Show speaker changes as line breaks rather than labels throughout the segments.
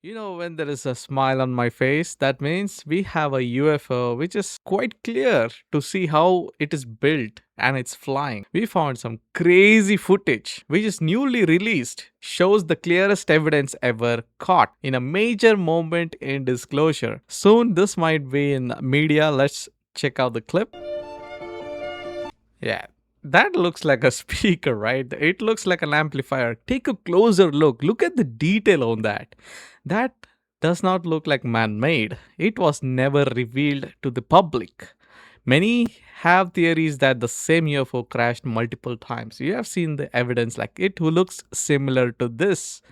When there is a smile on my face, that means we have a UFO which is quite clear to see how it is built and it's flying. We found some crazy footage which is newly released, shows the clearest evidence ever caught in a major moment in disclosure. Soon this might be in media. Let's check out the clip. Yeah, that looks like a speaker, right? It looks like an amplifier. Take a closer look. Look at the detail on that. That does not look like man made. It was never revealed to the public. Many have theories that the same UFO crashed multiple times. You have seen the evidence, like it looks similar to this.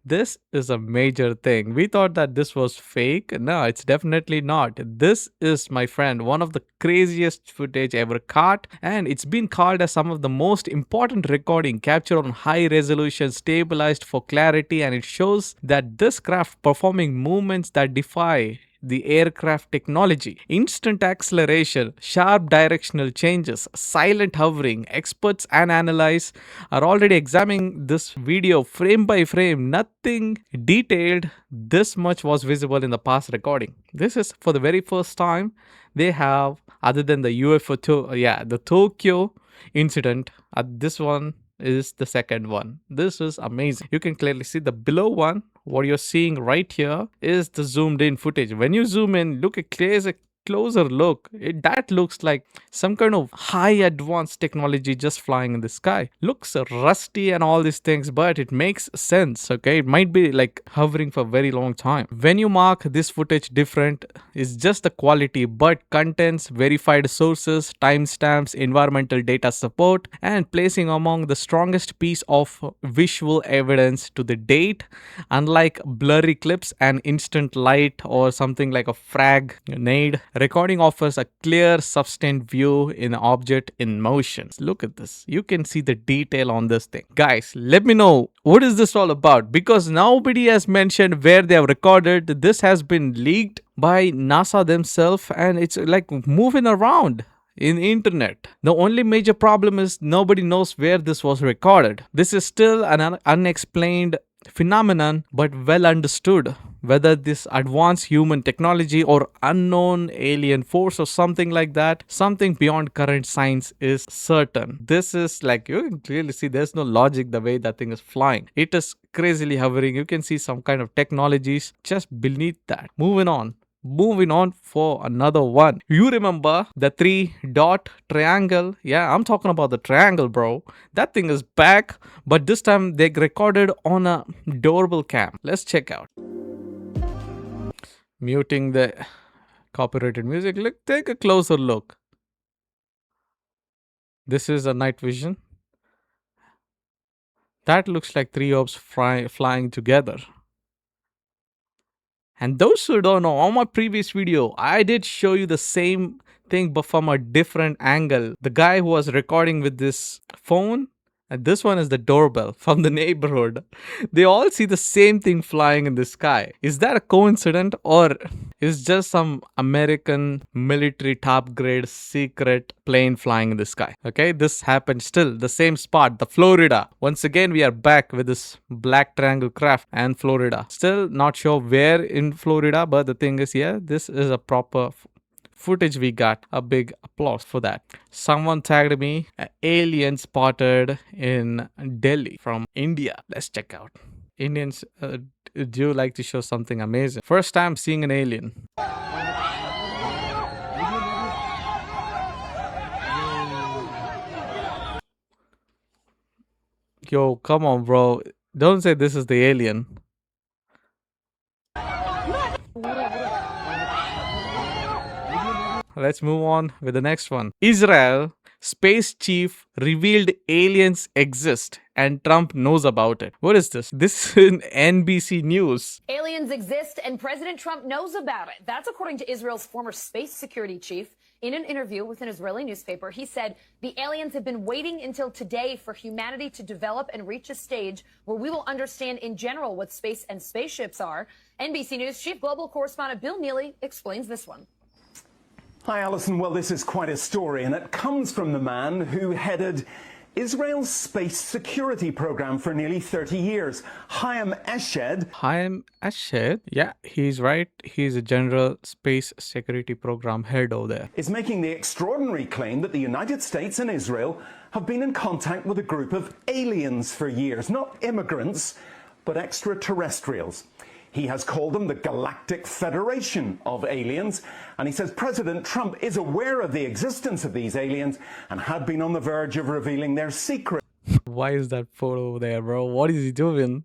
This is a major thing. We thought that this was fake. No, it's definitely not. This is, my friend, one of the craziest footage ever caught, and it's been called as some of the most important recording captured on high resolution, stabilized for clarity, and it shows that this craft performing movements that defy the aircraft technology, instant acceleration, sharp directional changes, silent hovering. Experts and analysts are already examining this video frame by frame. Nothing detailed this much was visible in the past recording. This is for the very first time they have, other than the the Tokyo incident. This one is the second one. This is amazing. You can clearly see the below one. What you're seeing right here is the zoomed in footage. When you zoom in, look at closer look. That looks like some kind of high advanced technology just flying in the sky. Looks rusty and all these things, but it makes sense. Okay, it might be like hovering for a very long time. When you mark this footage different, it's just the quality, but contents, verified sources, timestamps, environmental data support, and placing among the strongest piece of visual evidence to the date. Unlike blurry clips and instant light or something like a frag nade, recording offers a clear, sustained view in an object in motion. Look at this. You can see the detail on this thing. Guys, let me know what is this all about, because nobody has mentioned where they have recorded. This has been leaked by NASA themselves, and it's like moving around in internet. The only major problem is nobody knows where this was recorded. This is still an unexplained phenomenon, but well understood. Whether this advanced human technology or unknown alien force or something like that, something beyond current science is certain. This is like, you can clearly see there's no logic the way that thing is flying. It is crazily hovering. You can see some kind of technologies just beneath that. Moving on for another one. You remember the 3-dot triangle? Yeah, I'm talking about the triangle, bro. That thing is back, but this time they recorded on a doorbell cam. Let's check out. Muting the copyrighted music. Look, take a closer look. This is a night vision. That looks like three orbs flying together. And those who don't know, on my previous video, I did show you the same thing but from a different angle. The guy who was recording with this phone, and this one is the doorbell from the neighborhood. They all see the same thing flying in the sky. Is that a coincidence, or is just some American military top grade secret plane flying in the sky? Okay, this happened still. The same spot, the Florida. Once again, we are back with this black triangle craft and Florida. Still not sure where in Florida, but the thing is, yeah, this is a proper footage we got. A big applause for that. Someone tagged me, alien spotted in Delhi from India. Let's check out. Indians do like to show something amazing. First time seeing an alien. Yo, come on, bro. Don't say this is the alien. Let's move on with the next one. Israel space chief revealed aliens exist and Trump knows about it. What is this? This is in NBC News.
Aliens exist and President Trump knows about it. That's according to Israel's former space security chief. In an interview with an Israeli newspaper, he said the aliens have been waiting until today for humanity to develop and reach a stage where we will understand in general what space and spaceships are. NBC News chief global correspondent Bill Neely explains this one.
Hi, Alison. Well, this is quite a story, and it comes from the man who headed Israel's space security program for nearly 30 years. Chaim Eshed,
Chaim Eshed, yeah, he's right. He's a general space security program head over there.
is making the extraordinary claim that the United States and Israel have been in contact with a group of aliens for years. Not immigrants, but extraterrestrials. He has called them the Galactic Federation of Aliens, and he says President Trump is aware of the existence of these aliens and had been on the verge of revealing their secrets.
Why is that photo there, bro? What is he doing?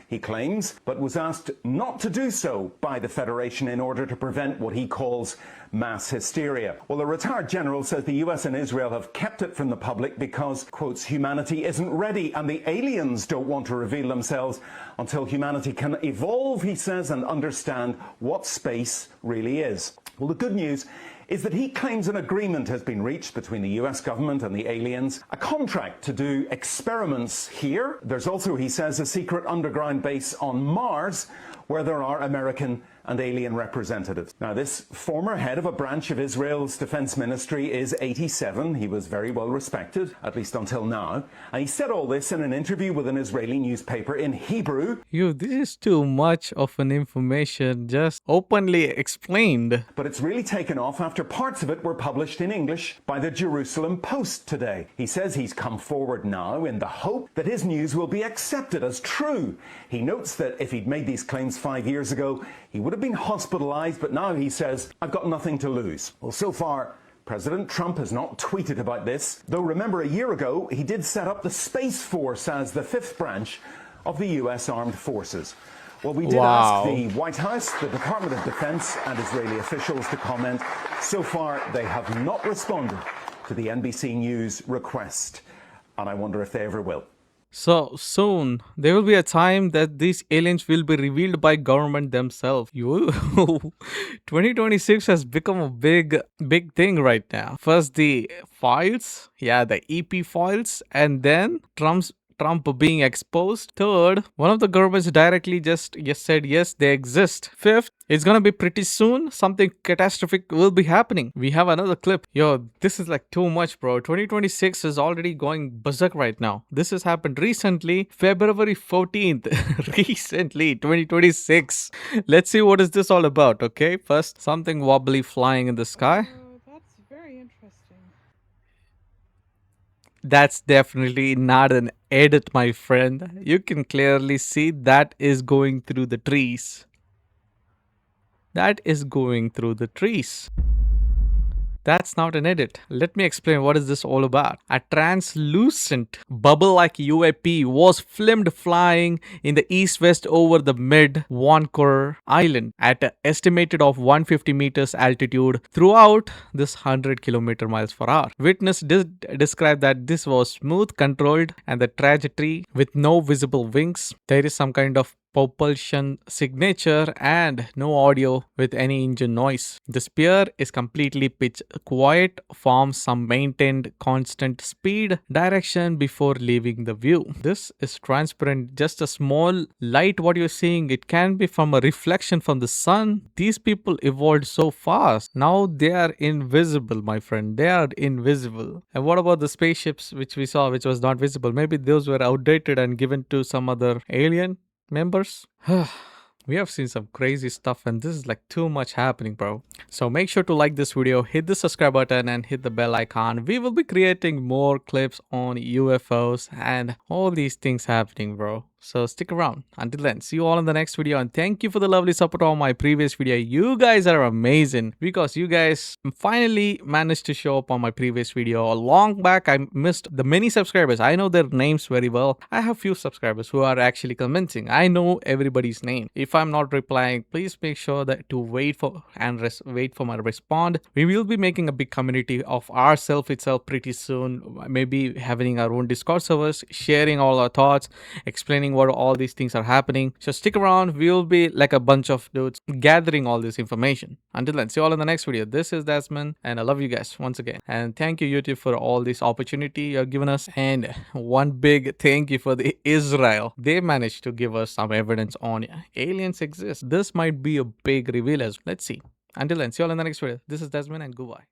He claims, but was asked not to do so by the Federation in order to prevent what he calls mass hysteria. Well, the retired general says the US and Israel have kept it from the public because, quotes, humanity isn't ready and the aliens don't want to reveal themselves until humanity can evolve, he says, and understand what space really is. Well, the good news is that he claims an agreement has been reached between the US government and the aliens, a contract to do experiments here. There's also, he says, a secret underground base on Mars where there are American and alien representatives. Now, this former head of a branch of Israel's defense ministry is 87. He was very well respected, at least until now. And he said all this in an interview with an Israeli newspaper in Hebrew.
Yo, this is too much of an information just openly explained.
But it's really taken off after parts of it were published in English by the Jerusalem Post today. He says he's come forward now in the hope that his news will be accepted as true. He notes that if he'd made these claims 5 years ago, he would have been hospitalized, but now he says, I've got nothing to lose. Well, so far, President Trump has not tweeted about this, though remember a year ago, he did set up the Space Force as the fifth branch of the US Armed Forces. Well, we did ask the White House, the Department of Defense, and Israeli officials to comment. So far, they have not responded to the NBC News request, and I wonder if they ever will.
So soon, there will be a time that these aliens will be revealed by government themselves. 2026 has become a big thing right now. First the files, the EP files, and then Trump being exposed. Third, one of the governments directly just said yes, they exist. Fifth, it's gonna be pretty soon. Something catastrophic will be happening. We have another clip. Yo, this is like too much, bro. 2026 is already going berserk right now. This has happened recently, February 14th. Recently, 2026. Let's see what is this all about, okay? First, something wobbly flying in the sky.
That's very interesting.
That's definitely not an edit, my friend. You can clearly see that is going through the trees. That is going through the trees. That's not an edit. Let me explain what is this all about. A translucent bubble-like UAP was filmed flying in the east-west over the mid-Vancouver Island at an estimated of 150 meters altitude throughout this 100 kilometers per hour. Witness described that this was smooth, controlled, and the trajectory with no visible wings. There is some kind of propulsion signature and no audio with any engine noise. The spear is completely pitch quiet, forms some maintained constant speed direction before leaving the view. This is transparent, just a small light what you're seeing. It can be from a reflection from the sun. These people evolved so fast. Now they are invisible, my friend. They are invisible. And what about the spaceships which we saw which was not visible? Maybe those were outdated and given to some other alien members. We have seen some crazy stuff and this is like too much happening, bro. So make sure to like this video, hit the subscribe button and hit the bell icon. We will be creating more clips on UFOs and all these things happening, bro. So stick around. Until then, see you all in the next video, and thank you for the lovely support on my previous video. You guys are amazing because you guys finally managed to show up on my previous video. A long back, I missed the many subscribers. I know their names very well. I have few subscribers who are actually commenting. I know everybody's name. If I'm not replying, please make sure that to wait for my respond. We will be making a big community of ourselves itself pretty soon. Maybe having our own Discord servers, sharing all our thoughts, explaining what all these things are happening. So stick around. We'll be like a bunch of dudes gathering all this information. Until then, see you all in the next video. This is Desmond and I love you guys once again. And thank you YouTube for all this opportunity you're giving us. And one big thank you for the Israel. They managed to give us some evidence on aliens exist. This might be a big reveal as let's see. Until then, see you all in the next video. This is Desmond and goodbye.